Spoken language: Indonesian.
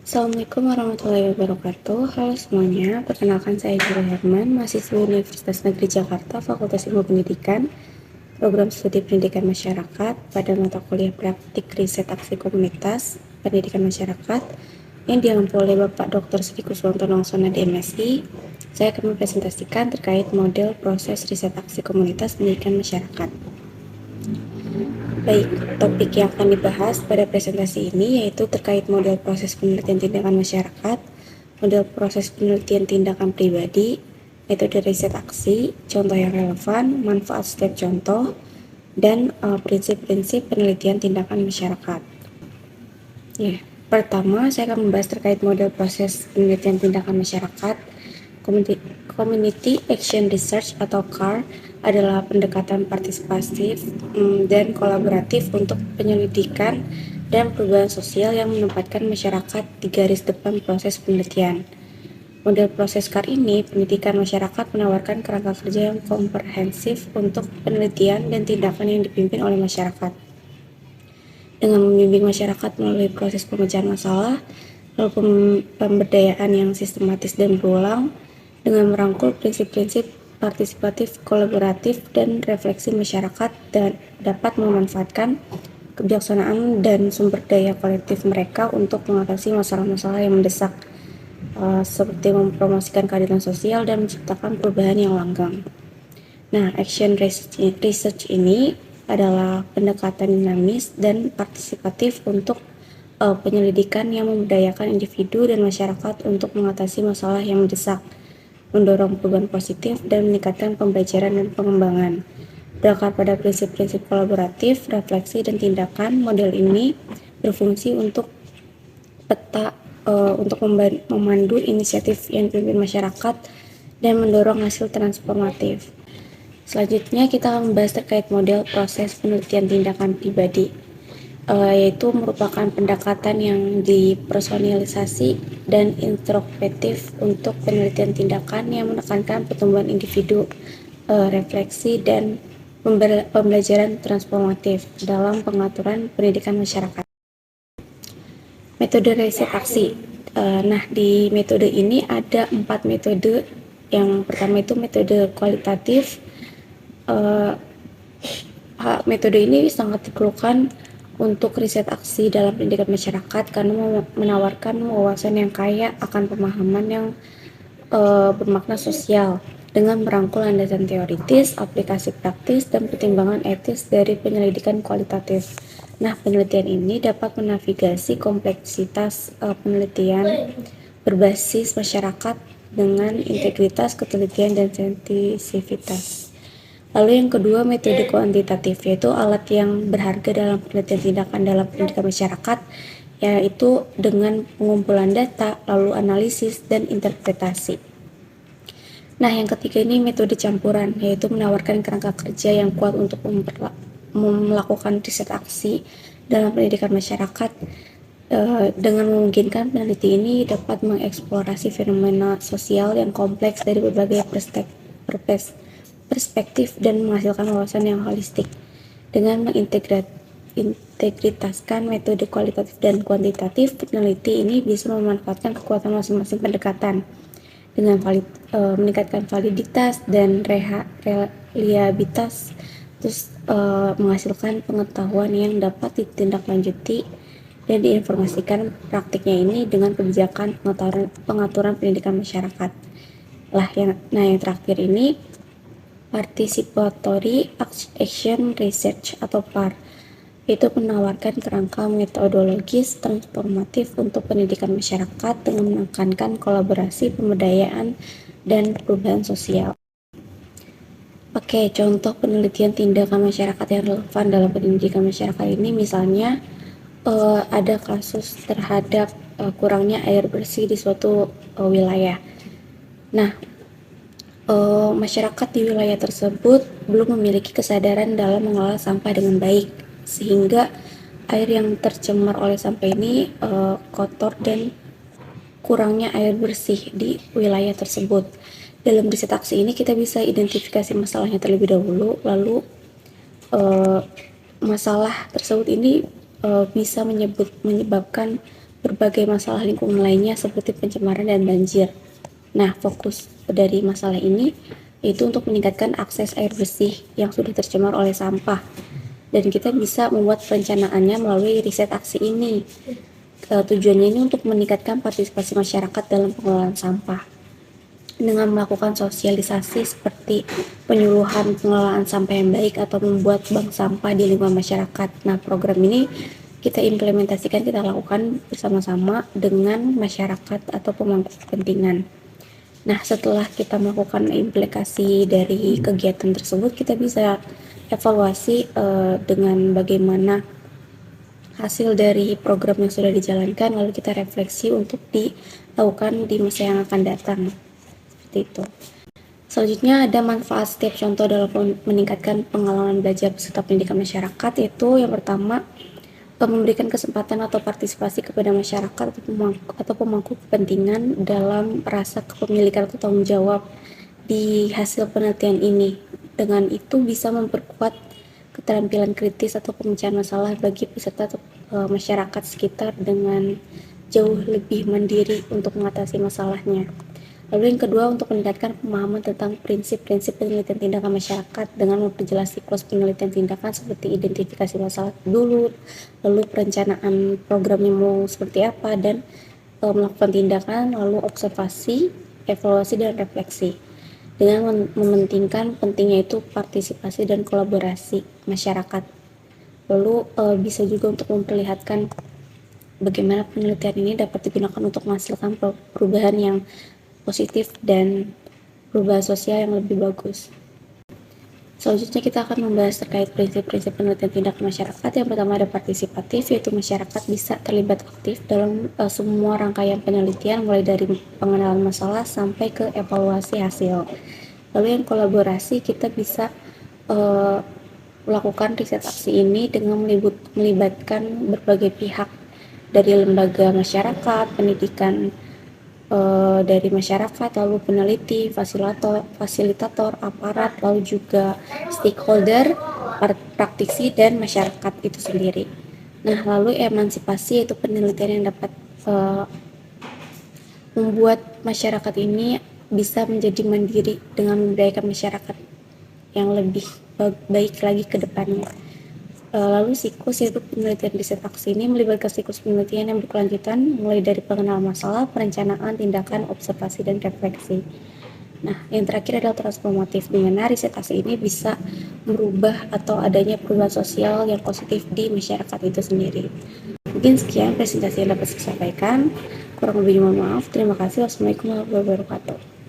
Assalamualaikum warahmatullahi wabarakatuh. Halo semuanya, perkenalkan saya Juru Herman, mahasiswa Universitas Negeri Jakarta, Fakultas Ilmu Pendidikan, Program Studi Pendidikan Masyarakat pada mata kuliah Praktik Riset Aksi Komunitas Pendidikan Masyarakat yang diampu oleh Bapak Dr. Sri Kuswanto Nongsona di MSI. Saya akan mempresentasikan terkait model proses riset aksi komunitas pendidikan masyarakat. Baik, topik yang akan dibahas pada presentasi ini yaitu terkait model proses penelitian tindakan masyarakat, model proses penelitian tindakan pribadi, metode riset aksi, contoh yang relevan, manfaat setiap contoh, dan prinsip-prinsip penelitian tindakan masyarakat. Ya, pertama saya akan membahas terkait model proses penelitian tindakan masyarakat. Community Action Research atau CAR adalah pendekatan partisipatif dan kolaboratif untuk penyelidikan dan perubahan sosial yang menempatkan masyarakat di garis depan proses penelitian. Model proses CAR ini, pendidikan masyarakat menawarkan kerangka kerja yang komprehensif untuk penelitian dan tindakan yang dipimpin oleh masyarakat. Dengan membimbing masyarakat melalui proses pemecahan masalah, lalu pemberdayaan yang sistematis dan berulang, dengan merangkul prinsip-prinsip partisipatif, kolaboratif, dan refleksi masyarakat dan dapat memanfaatkan kebijaksanaan dan sumber daya kolektif mereka untuk mengatasi masalah-masalah yang mendesak, seperti mempromosikan keadilan sosial dan menciptakan perubahan yang langgeng. Nah, action research ini adalah pendekatan dinamis dan partisipatif untuk penyelidikan yang memberdayakan individu dan masyarakat untuk mengatasi masalah yang mendesak, mendorong perubahan positif, dan meningkatkan pembelajaran dan pengembangan. Berdasar pada prinsip-prinsip kolaboratif, refleksi, dan tindakan, model ini berfungsi untuk untuk memandu inisiatif yang dipimpin masyarakat dan mendorong hasil transformatif. Selanjutnya kita akan membahas terkait model proses penelitian tindakan pribadi, yaitu merupakan pendekatan yang dipersonalisasi dan introspektif untuk penelitian tindakan yang menekankan pertumbuhan individu, refleksi, dan pembelajaran transformatif dalam pengaturan pendidikan masyarakat. Metode riset aksi. Nah, di metode ini ada 4 metode. Yang pertama itu metode kualitatif. Metode ini sangat diperlukan untuk riset aksi dalam pendidikan masyarakat karena menawarkan wawasan yang kaya akan pemahaman yang bermakna sosial dengan merangkul landasan teoritis, aplikasi praktis, dan pertimbangan etis dari penyelidikan kualitatif. Nah, penelitian ini dapat menavigasi kompleksitas penelitian berbasis masyarakat dengan integritas, ketelitian, dan sensitivitas. Lalu yang kedua, metode kuantitatif, yaitu alat yang berharga dalam penelitian tindakan dalam pendidikan masyarakat, yaitu dengan pengumpulan data, lalu analisis, dan interpretasi. Nah, yang ketiga ini metode campuran, yaitu menawarkan kerangka kerja yang kuat untuk melakukan riset aksi dalam pendidikan masyarakat, dengan memungkinkan peneliti ini dapat mengeksplorasi fenomena sosial yang kompleks dari berbagai perspektif dan menghasilkan wawasan yang holistik. Dengan mengintegritaskan metode kualitatif dan kuantitatif, peneliti ini bisa memanfaatkan kekuatan masing-masing pendekatan dengan meningkatkan validitas dan reliabilitas, terus menghasilkan pengetahuan yang dapat ditindaklanjuti dan diinformasikan praktiknya ini dengan kebijakan pengaturan pendidikan masyarakat. Yang terakhir ini Participatory Action Research atau PAR, itu menawarkan kerangka metodologis transformatif untuk pendidikan masyarakat dengan menekankan kolaborasi, pemberdayaan, dan perubahan sosial. Oke, contoh penelitian tindakan masyarakat yang relevan dalam pendidikan masyarakat ini misalnya ada kasus terhadap kurangnya air bersih di suatu wilayah. Nah, masyarakat di wilayah tersebut belum memiliki kesadaran dalam mengelola sampah dengan baik, sehingga air yang tercemar oleh sampah ini kotor dan kurangnya air bersih di wilayah tersebut. Dalam riset aksi ini kita bisa identifikasi masalahnya terlebih dahulu, lalu masalah tersebut ini bisa menyebabkan berbagai masalah lingkungan lainnya seperti pencemaran dan banjir. Nah, fokus dari masalah ini itu untuk meningkatkan akses air bersih yang sudah tercemar oleh sampah. Dan kita bisa membuat perencanaannya melalui riset aksi ini. Tujuannya ini untuk meningkatkan partisipasi masyarakat dalam pengelolaan sampah dengan melakukan sosialisasi seperti penyuluhan pengelolaan sampah yang baik atau membuat bank sampah di lingkungan masyarakat. Nah, program ini kita implementasikan, kita lakukan bersama-sama dengan masyarakat atau pemangku kepentingan. Nah, setelah kita melakukan implikasi dari kegiatan tersebut, kita bisa evaluasi dengan bagaimana hasil dari program yang sudah dijalankan, lalu kita refleksi untuk dilakukan di masa yang akan datang. Seperti itu. Selanjutnya ada manfaat setiap contoh dalam meningkatkan pengalaman belajar peserta pendidikan masyarakat, yaitu yang pertama memberikan kesempatan atau partisipasi kepada masyarakat atau pemangku kepentingan dalam rasa kepemilikan atau tanggung jawab di hasil penelitian ini. Dengan itu bisa memperkuat keterampilan kritis atau pemecahan masalah bagi peserta atau masyarakat sekitar dengan jauh lebih mandiri untuk mengatasi masalahnya. Lalu yang kedua, untuk meningkatkan pemahaman tentang prinsip-prinsip penelitian tindakan masyarakat dengan memperjelas siklus penelitian tindakan seperti identifikasi masalah dulu, lalu perencanaan programnya mau seperti apa, dan melakukan tindakan, lalu observasi, evaluasi, dan refleksi. Dengan mementingkan pentingnya itu partisipasi dan kolaborasi masyarakat. Lalu bisa juga untuk memperlihatkan bagaimana penelitian ini dapat digunakan untuk menghasilkan perubahan yang positif dan perubahan sosial yang lebih bagus. Selanjutnya kita akan membahas terkait prinsip-prinsip penelitian tindakan masyarakat. Yang pertama ada partisipatif, yaitu masyarakat bisa terlibat aktif dalam semua rangkaian penelitian, mulai dari pengenalan masalah sampai ke evaluasi hasil. Lalu yang kolaborasi, kita bisa melakukan riset aksi ini dengan melibatkan berbagai pihak dari lembaga masyarakat, pendidikan dari masyarakat, lalu peneliti, fasilitator, aparat, lalu juga stakeholder, praktisi, dan masyarakat itu sendiri. Nah, lalu emansipasi, yaitu penelitian yang dapat membuat masyarakat ini bisa menjadi mandiri dengan memberdayakan masyarakat yang lebih baik lagi ke depannya. Lalu siklus, yaitu penelitian riset aksi ini melibatkan siklus penelitian yang berkelanjutan mulai dari pengenalan masalah, perencanaan, tindakan, observasi, dan refleksi. Nah, yang terakhir adalah transformatif, di mana riset aksi ini bisa merubah atau adanya perubahan sosial yang positif di masyarakat itu sendiri. Mungkin sekian presentasi yang dapat saya sampaikan. Kurang lebihnya mohon maaf. Terima kasih. Wassalamualaikum warahmatullahi wabarakatuh.